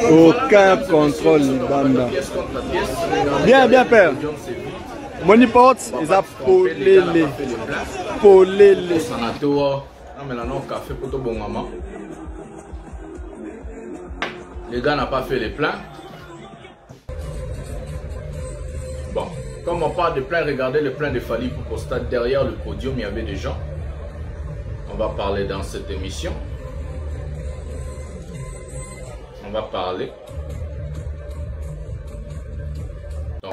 Aucun contrôle, Banda. Bien, bien, père. Money Ports, ils ont polé. Les gars n'ont pas fait les plans. Bon, comme on parle de plein, regardez le plein de Fally Ipupa au stade. Derrière le podium, il y avait des gens. On va parler dans cette émission. On va parler. Donc.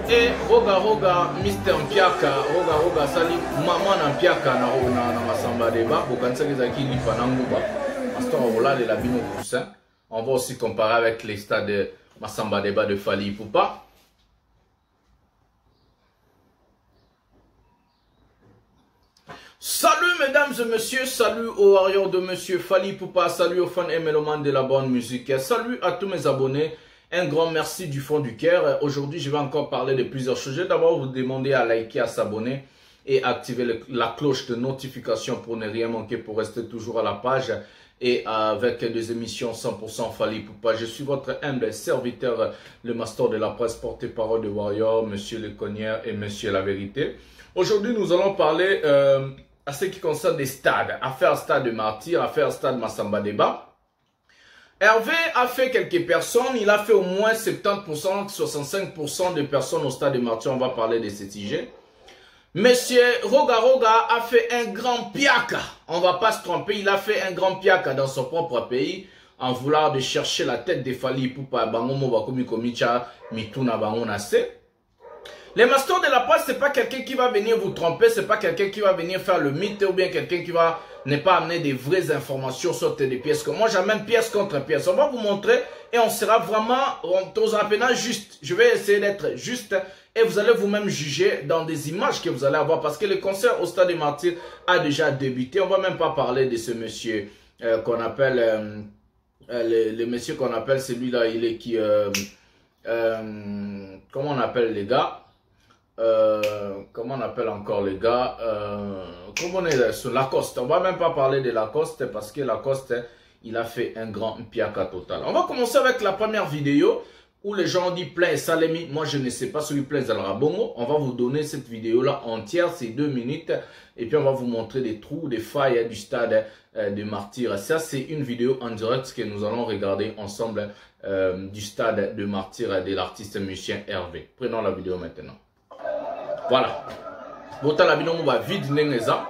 Et roga Mr. Mpiaka, roga sali maman na Mpiaka na masamba débat. Bokanisa kezaki lipa na nguba. Pastor Ola de la Bino Poussin. On va aussi comparer avec les stades de Massamba débat de Fally Ipupa. Salut mesdames et messieurs, salut aux warriors de monsieur Fally Ipupa, salut aux fans et mélomanes de la bonne musique, salut à tous mes abonnés, un grand merci du fond du cœur. Aujourd'hui je vais encore parler de plusieurs sujets. D'abord vous demander à liker, à s'abonner et activer la cloche de notification pour ne rien manquer, pour rester toujours à la page et avec des émissions 100% Fally Ipupa. Je suis votre humble serviteur, le master de la presse, porte-parole de warriors, monsieur Le Connière et monsieur La Vérité. Aujourd'hui nous allons parler à ce qui concerne des stades, affaire Stade de Martyr, affaire Stade Massamba débat. Hervé a fait quelques personnes, il a fait au moins 70%, 65% de personnes au Stade de Martyr, on va parler de ce sujet. Monsieur Roga a fait un grand piaka, on va pas se tromper, il a fait un grand piaka dans son propre pays, en voulant de chercher la tête de Fally Ipupa, bangomo bakomi komicha, mituna bangonase. Les masters de la presse, c'est pas quelqu'un qui va venir vous tromper, c'est pas quelqu'un qui va venir faire le mythe ou bien quelqu'un qui va ne pas amener des vraies informations sur des pièces. Moi, j'amène pièce contre pièce. On va vous montrer et on sera vraiment, on sera juste. Je vais essayer d'être juste et vous allez vous-même juger dans des images que vous allez avoir parce que le concert au Stade des Martyrs a déjà débuté. On va même pas parler de ce monsieur qu'on appelle, le monsieur qu'on appelle celui-là, il est qui, comment on appelle les gars? Comment on appelle encore les gars, comment on est sur Lacoste. On va même pas parler de Lacoste parce que Lacoste il a fait un grand piaka total. On va commencer avec la première vidéo où les gens ont dit plein et Salemi. Moi je ne sais pas celui plein Zalrabongo. On va vous donner cette vidéo là entière, c'est 2 minutes et puis on va vous montrer des trous, des failles du Stade de Martyr. Ça c'est une vidéo en direct que nous allons regarder ensemble du Stade de Martyr de l'artiste musicien Hervé. Prenons la vidéo maintenant. Voilà. Bota la bino va vide n'engeza.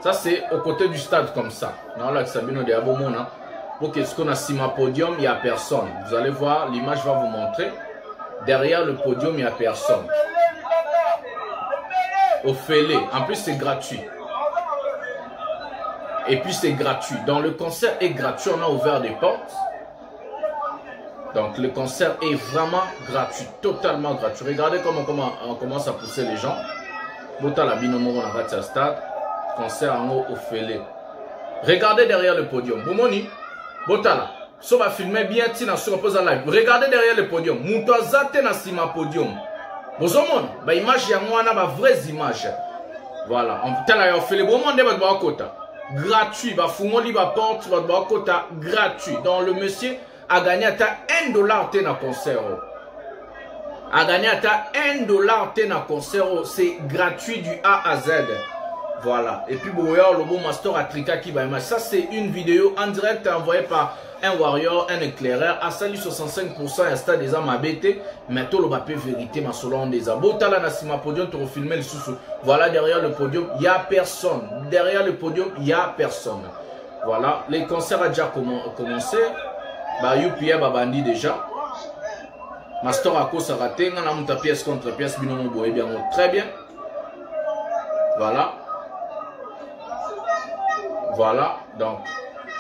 Ça c'est au côté du stade comme ça. Non là que Sabino de Abomona. Pour que ce qu'on a sur ma podium, il n'y a personne. Vous allez voir, l'image va vous montrer. Derrière le podium, il n'y a personne. Au Félé. En plus c'est gratuit. Et puis c'est gratuit. Donc le concert est gratuit. On a ouvert des portes. Donc le concert est vraiment gratuit, totalement gratuit. Regardez comment on commence à pousser les gens. Bota la binomo on a stade, concert en haut au Félé. Regardez derrière le podium. Bomoni, bota là. Ça va filmer bien tina sur pose en live. Regardez derrière le podium. Muntazate na sima podium. Bozomon, ba image ya mwana ba vraies images. Voilà, on tala ya au Félé bomon de ba kota. Gratuit, ba fumoli ba porte ba kota gratuit. Dans le monsieur a gagné à $1 dans concert. A gagné à $1 dans concert. C'est gratuit du A à Z. Voilà. Et puis, le bon master à Trika qui va image. Ça, c'est une vidéo en direct envoyée par un warrior, un éclaireur. À salut 65%. À stade des âmes à BT. Mais tout le bapé vérité, ma solon des abota là, Nassima podium, tu refilmer le sous. Voilà, derrière le podium, il n'y a personne. Derrière le podium, il n'y a personne. Voilà. Les concerts ont déjà commencé. Bah, Youpia Babandi déjà. Master à cause raté. On a monté pièce contre pièce. Binomo boye bien. Très bien. Voilà. Voilà. Donc,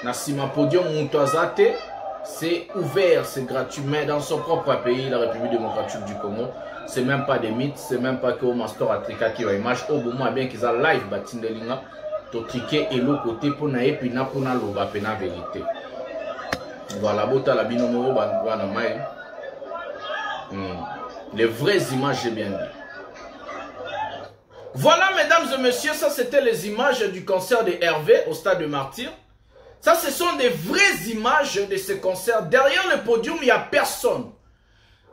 Nassima Podium Moutouazate. C'est ouvert, c'est gratuit. Mais dans son propre pays, la République démocratique du Congo, c'est même pas des mythes. C'est même pas que au Master à Trika qui va image. Au moment bien qu'ils ont live Batindelinga. To triquer et l'autre côté pour naïe puis na pour na loba pena vérité. Voilà, bota la binomo wana mai. Les vraies images, j'ai bien dit. Voilà, mesdames et messieurs, ça c'était les images du concert de Hervé au Stade de Martyrs. Ça, ce sont des vraies images de ce concert. Derrière le podium, il n'y a personne.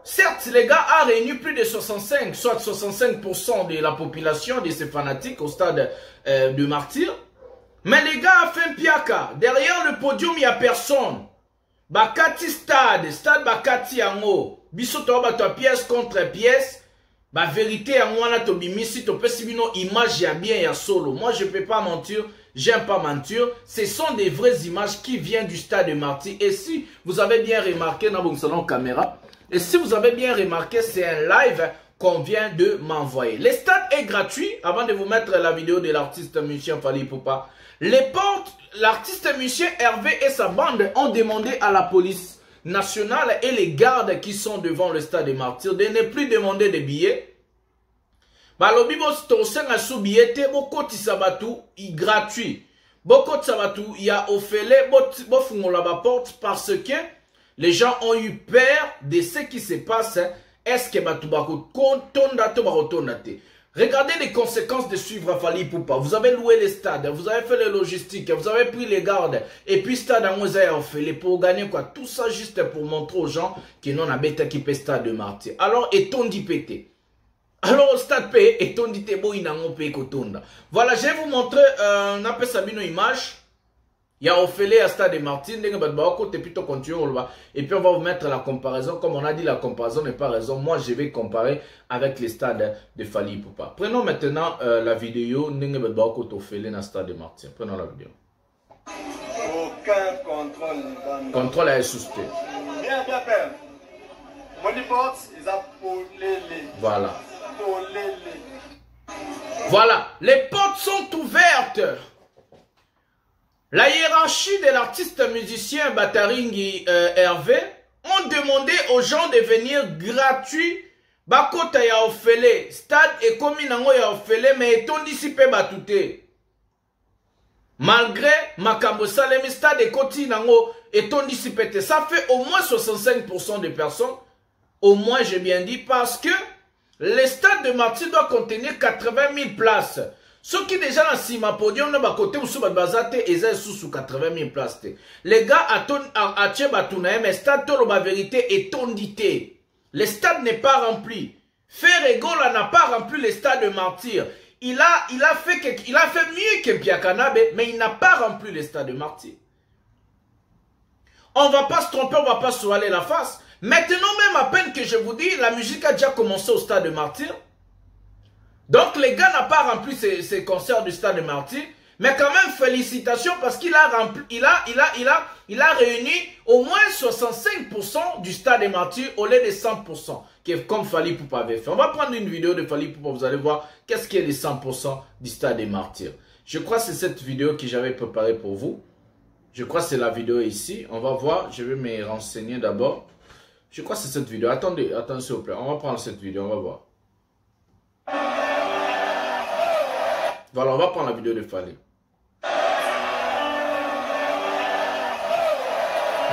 Certes, les gars ont réuni plus de 65, soit 65% de la population de ces fanatiques au Stade de Martyrs. Mais les gars ont fait un piaka. Derrière le podium, il n'y a personne. Bakati stade Bakati yango. Bisoto bato pièce contre pièce. Ba vérité yango wana to bimisi to pesi bino image ya bien ya solo. Moi je peux pas mentir, j'aime pas mentir. Ce sont des vraies images qui viennent du Stade de Martyrs. Et si vous avez bien remarqué dans mon salon caméra, et si vous avez bien remarqué, c'est un live qu'on vient de m'envoyer. Le stade est gratuit. Avant de vous mettre la vidéo de l'artiste musicien Fally Ipupa, les portes, l'artiste musicien Hervé et sa bande ont demandé à la police nationale et les gardes qui sont devant le Stade des Martyrs de ne plus demander de billets. Balobi bo tosenga sou billet te boko tisabatu gratuit. Boko tisabatu ya ofele bo fungola ba porte parce que les gens ont eu peur de ce qui se passe. Est-ce que batu bako kontonda to barotonda te? Regardez les conséquences de suivre Fally Ipupa. Vous avez loué les stades, vous avez fait les logistiques, vous avez pris les gardes, et puis stade en Moselle fait pour gagner quoi? Tout ça juste pour montrer aux gens qu'ils n'ont pas bête qui peut stade de Martyrs. Alors, est-on dit pété? Alors, au stade P, est-on dit tebo inango pe kotonda? Voilà, je vais vous montrer, on appelle ça une image. Il y a Ophélie à Stade de Martyrs, et puis on va vous mettre la comparaison. Comme on a dit, la comparaison n'est pas raison. Moi, je vais comparer avec les stades de Fally Ipupa. Prenons maintenant la vidéo. Ophélie à Stade de Martyrs. Prenons la vidéo. Aucun contrôle. Contrôle est suspendu. Bien, bien, bien. Moneyport, ils ont polé. Voilà. Voilà. Les portes sont ouvertes. La hiérarchie de l'artiste musicien Bataringi Hervé ont demandé aux gens de venir gratuit. Bakota ya ofele, stade et komi nango ya ofele, mais eton disipe batute. Malgré makambo salemi stade et koti nango eton disipe. Ça fait au moins 65% de personnes. Au moins j'ai bien dit parce que le Stade de Martyrs doit contenir 80 000 places. Ceux qui déjà dans Sima Podium, na côté ou sous bazate, ils sont sous 80 000 places. Les gars, à Tchébatouna, mais stade, tout la vérité est tondité. Le stade n'est pas rempli. Ferregola n'a pas rempli le Stade de Martyrs. Il a fait mieux que Piakanabe, mais il n'a pas rempli le Stade de Martyrs. On ne va pas se tromper, on ne va pas se voiler la face. Maintenant, même à peine que je vous dis, la musique a déjà commencé au Stade de Martyrs. Donc les gars n'ont pas rempli ces concerts du Stade de Martyrs, mais quand même félicitations parce qu'il a rempli, il a réuni au moins 65% du Stade de Martyrs au lieu de 100% comme Fally Ipupa avait fait. On va prendre une vidéo de Fally Ipupa, vous allez voir qu'est-ce qui est les 100% du Stade de Martyrs. Je crois que c'est cette vidéo que j'avais préparée pour vous. Je crois que c'est la vidéo ici. On va voir, je vais me renseigner d'abord. Je crois que c'est cette vidéo. Attendez, attendez s'il vous plaît. On va prendre cette vidéo, on va voir. Voilà, on va prendre la vidéo de Fally.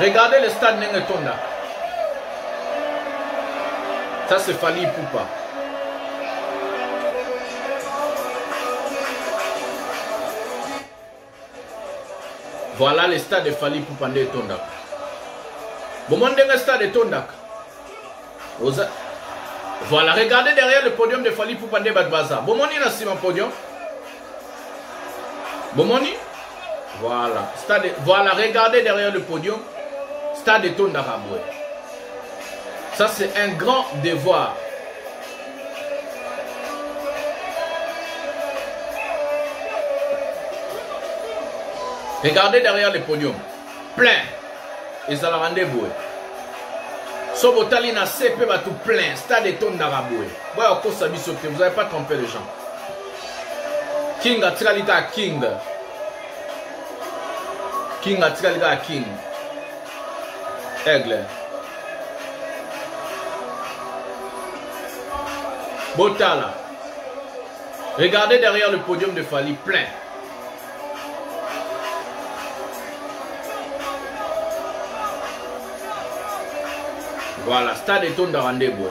Regardez le stade Nengetonda. Ça c'est Fally Ipupa. Voilà le stade de Fally Ipupa de Tondak. Bon, mon dernier stade de Tondak. Voilà, regardez derrière le podium de Fally Ipupa de Badbaza. Bon, mon dernier sur mon podium. Bomoni, voilà. Stade, voilà, regardez derrière le podium. Stade de Tondaraboué. Ça, c'est un grand devoir. Regardez derrière le podium. Plein. Ils allaient rendez-vous. Sobotali na CP va tout plein. Stade de Tondaraboué. Vous n'avez pas trompé les gens. King a tiralita King. King a tiralita King. Aigle. Botala. Regardez derrière le podium de Fally, plein. Voilà, stade de Tonda rendez-vous.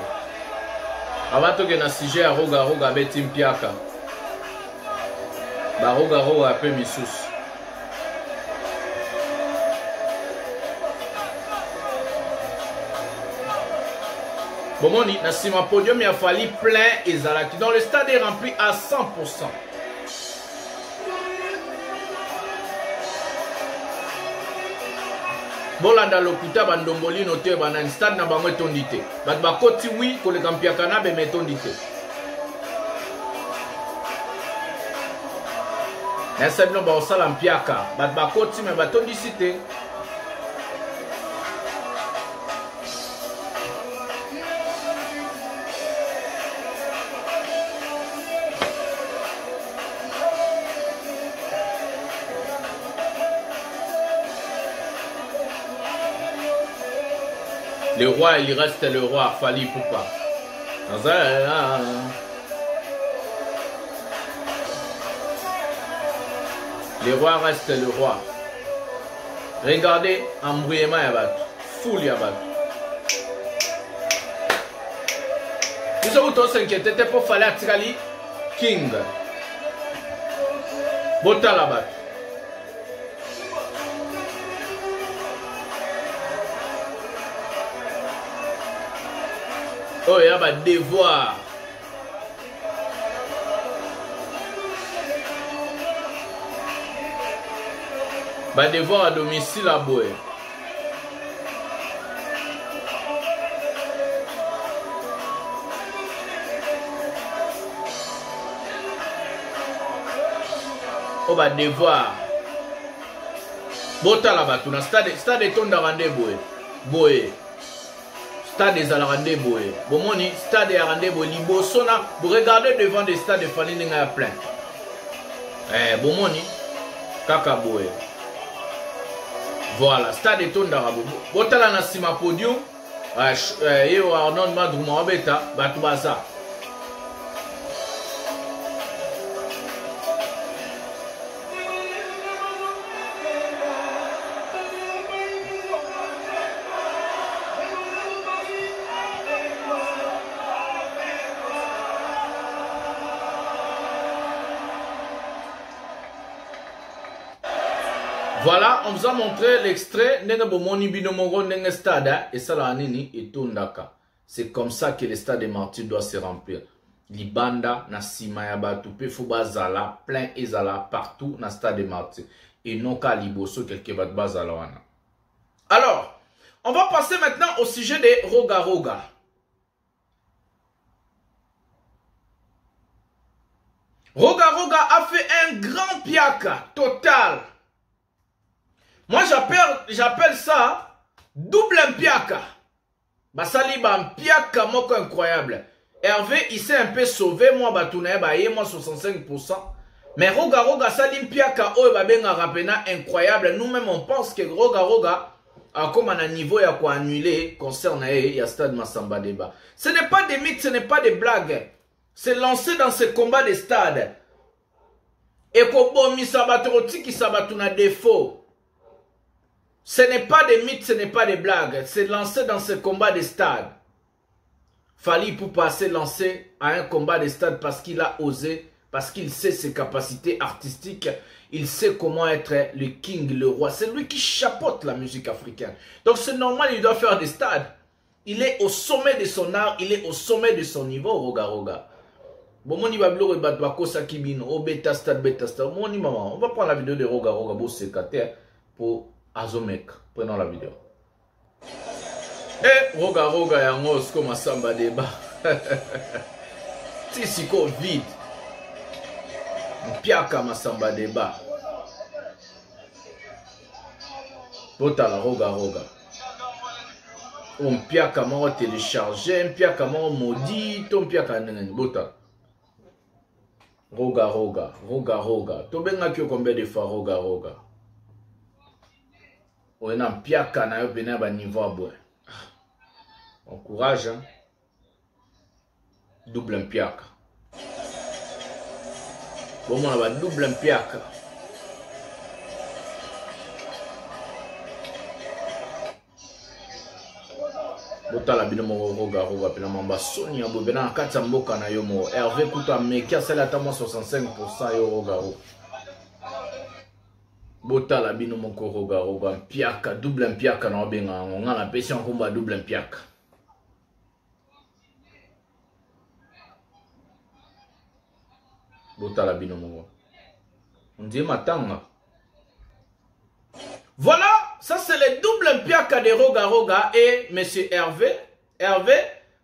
Avant que na sujet à Roga Betim Piaka. Roga roga peu misusu. Bomoni, na sima podium, il a fallu plein et Zalaki. Donc le stade est rempli à 100%. Bolanda lokuta bandomboli note banan stade na bango etondite. Bat bakoti oui ko le kampiakana be metondite. Na sabino ba osala mpiaka, bat bakoti me batondisite. Le roi, il reste le roi, Fally Ipupa. Le roi reste le roi. Regardez, embrouillement Yabat, full Yabat. Vous avez tous s'inquiété pour Fally Atikali King. Bota Labat. Oh, il y a un devoir. Un devoir à domicile à Boé. Oh, un devoir. Bota là-bas, tout le stade est ton d'arrandé Boé. Boé. Stade des Alarandé Boé. Bomoni, stade des Arandé Boé. Libosona, vous regardez devant des stades de Fally Ninga plein. Bomoni, Kaka Boé. Voilà, stade de Tondarabo. Botala na sima podium. Yo Arnold Madrouma Abeta, Batubaza. Voilà, on vous a montré l'extrait. C'est comme ça que le stade des martyrs doit se remplir. Libanda, Nasima Yabatu, Pefubazala, plein Ezala, partout dans le stade des martyrs. Et non qu'à Liboso, quelque Bazalawana. Alors, on va passer maintenant au sujet des Roga Roga. Roga Roga a fait un grand piaka total. Moi, j'appelle ça double mpiaka. Basali ba mpiaka moko incroyable. Hervé, il s'est un peu sauvé. Moi, batounaye ba ye, moi 65%. Mais Roga Roga sali mpiaka oyo ba benga rapena incroyable. Nous-mêmes, on pense que Roga Roga a comme un niveau ya quoi annuler concerne ya stade Massamba Débat. Ce n'est pas des mythes, ce n'est pas des blagues. C'est lancé dans ce combat de stade. Et kobo mi sabatoroti qui sabatuna défaut. Ce n'est pas des mythes, ce n'est pas des blagues. C'est lancé dans ce combat de stade. Fally Ipupa s'est lancé à un combat de stade parce qu'il a osé, parce qu'il sait ses capacités artistiques. Il sait comment être le king, le roi. C'est lui qui chapeaute la musique africaine. Donc c'est normal, il doit faire des stades. Il est au sommet de son art, il est au sommet de son niveau, Roga Roga. Bon, mon Ibablo et Batbako Sakibino, au bêta stade, mon maman. On va prendre la vidéo de Roga Roga, beau sécateur, pour Azomek, prenons la vidéo. Eh, Roga Roga yangos comme Massamba Débat. Tisiko vide. Mpiaka Massamba Débat. Bota la Roga Roga. Mpiaka m'a téléchargé, Mpiaka m'a maudit, Mpiaka nenen. Bota. Roga Roga, Roga Roga. Tobenga kyo combien de fois Roga Roga. On a un piaka na yo bena ba niveau à bois. On courage hein. Double piaka. Bon on a double piaka. Botala bino mo Roga Roga pena mamba soni abo bena katsa mboka na yo mo. Hervé kuta meki asala ta mo 65% yo Roga Roga. Bota la bino moko roga roga mpiaka double mpiaka na obenga on a la pesi en double mpiaka. Bota la bino moko. On dit matanga. Voilà, ça c'est le double mpiaka de roga roga et monsieur Hervé. Hervé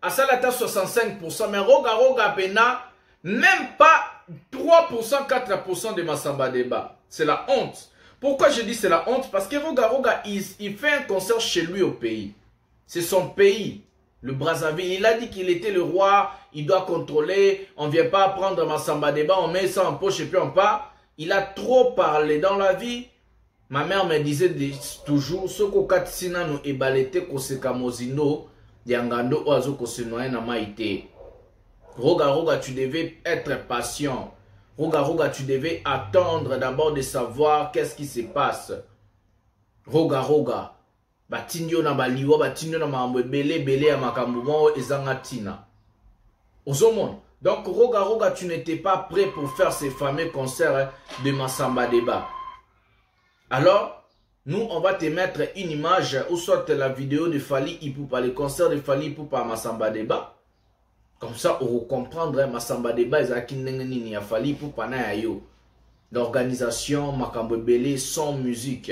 à Salata 65%, mais roga roga pena même pas 3%, 4% de Massamba Débat. C'est la honte. Pourquoi je dis c'est la honte? Parce que Roga Roga, il fait un concert chez lui au pays. C'est son pays, le Brazzaville. Il a dit qu'il était le roi, il doit contrôler, on ne vient pas prendre Massamba Débat, on met ça en poche et puis on part. Il a trop parlé dans la vie. Ma mère me disait toujours, ce qu'on katsina no ebalete koseka mozino, yangando oazo kosenoye na maite. Roga Roga, tu devais être patient. Roga Roga, tu devais attendre d'abord de savoir qu'est-ce qui se passe. Roga Roga, batinyo na baliwa, batinyo na mambo bele bele ya makambo ezanga tina. Ozomon. Donc Roga Roga, tu n'étais pas prêt pour faire ces fameux concerts de Massamba Débat. Alors, nous on va te mettre une image ou soit la vidéo de Fally Ipupa, le concert de Fally Ipupa à Massamba Débat. Comme ça, on va comprendre Massamba Débat et Fally Ipupa na yo. L'organisation, Makambo Belé, son musique.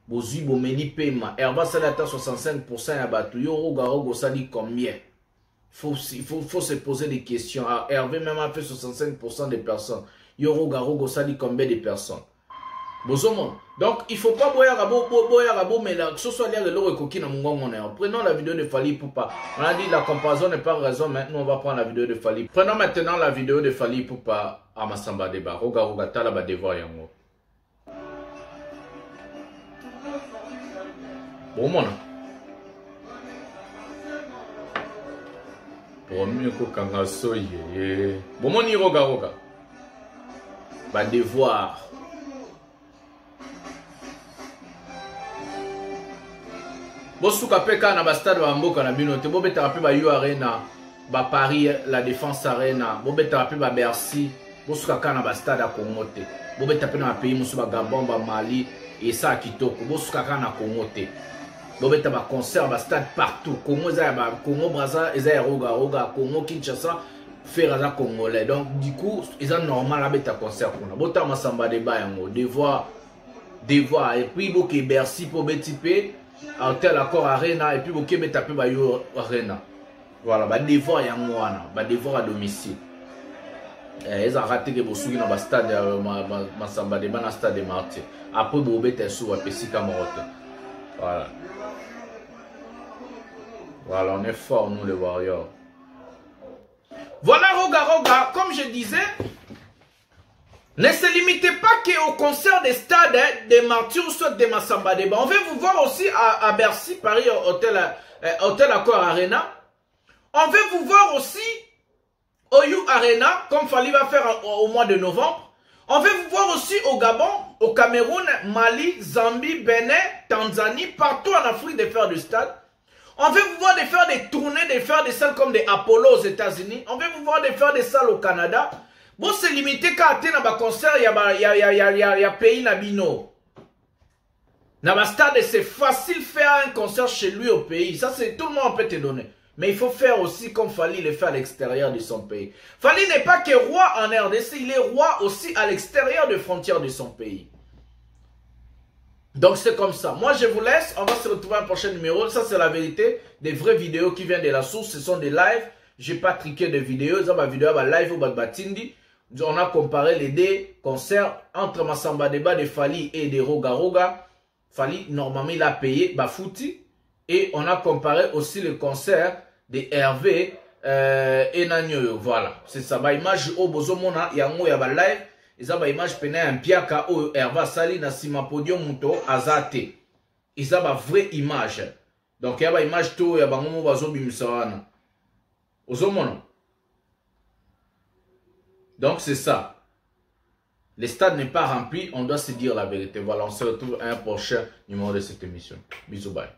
Bozui Bomeni Pema. Herva Salata 65% à Batuyo. Roga Roga Sali combien? Il faut se poser des questions. Hervé même a fait 65% des personnes. Yo Roga Roga Sali combien de personnes? Bozomon. Donc, il ne faut pas boire mais ce soit l'air de l'eau et coquine à mon. Prenons la vidéo de Fally Ipupa. On a dit la comparaison n'est pas raison. Maintenant, on va prendre la vidéo de Fally. Prenons maintenant la vidéo de Fally Ipupa à Massamba Débat. Roga Roga Tala ba devoir yango. Bon, mon. Pour mieux que Kangaso yé. Bon, mon Roga Roga. Ba devoir. Bosuka peka na ba stade wa mboka na bino te bobeta pe ba yo arena ba Paris la Défense Arena bobeta pe ba Bercy bosuka kana ba stade a Congo te bobeta pe na pays musu ba Gabon ba Mali et ça kitoko bosuka kana Congo te bobeta ba concert ba stade partout Congo za ba Congo Brazza eza Roga Roga Congo Kinshasa faire za congolais donc du coup ils ont normal abeta concert kuna bota Massamba Débat yango devoir et puis boké Bercy pour betipe Hôtel Accord Arena et puis vous pouvez taper Bayo Arena. Voilà, bah devoir yangwana, bah devoir à domicile. Ils ont raté que vous soyez dans le stade Massamba Débat dans le stade de Martyrs. Après vous êtes sous à Pessika Morote. Voilà. Voilà, on est fort nous les Warriors. Voilà Roga Roga, comme je disais. Ne se limitez pas qu'au concert des stades des Martyrs ou soit des Massamba Débat. On veut vous voir aussi à Bercy, Paris, Hôtel Accord Arena. On veut vous voir aussi au You Arena, comme Fally va faire au mois de novembre. On veut vous voir aussi au Gabon, au Cameroun, Mali, Zambie, Bénin, Tanzanie, partout en Afrique de faire du stade. On veut vous voir de faire des tournées, de faire des salles comme des Apollo aux États-Unis. On veut vous voir de faire des salles au Canada. Bon, c'est limité quand tu as un concert, il y a pays nabino. Dans le stade, c'est facile de faire un concert chez lui au pays. Ça, c'est tout le monde peut te donner. Mais il faut faire aussi comme Fally le fait à l'extérieur de son pays. Fally n'est pas que roi en RDC, il est roi aussi à l'extérieur des frontières de son pays. Donc c'est comme ça. Moi je vous laisse, on va se retrouver à un prochain numéro. Ça c'est la vérité, des vraies vidéos qui viennent de la source, ce sont des lives. J'ai pas triqué de vidéos, ça ma vidéo va live ou batindi. On a comparé les deux concerts entre Massamba Débat de Fally et de Roga Roga. Fally normalement il a payé Bafouti. Et on a comparé aussi le concert de Hervé et Nanyo. Voilà, c'est ça. Ba image au bozomona yango ya ba live. Isa ba image pena un piaka o Hervé Sali na sima podium muto azate. Isa ba vraie image. Donc ya ba image to ya ba ngomo bazo bimisawana. Ozomona. Donc c'est ça. Le stade n'est pas rempli, on doit se dire la vérité. Voilà, on se retrouve à un prochain numéro de cette émission. Bisous, bye.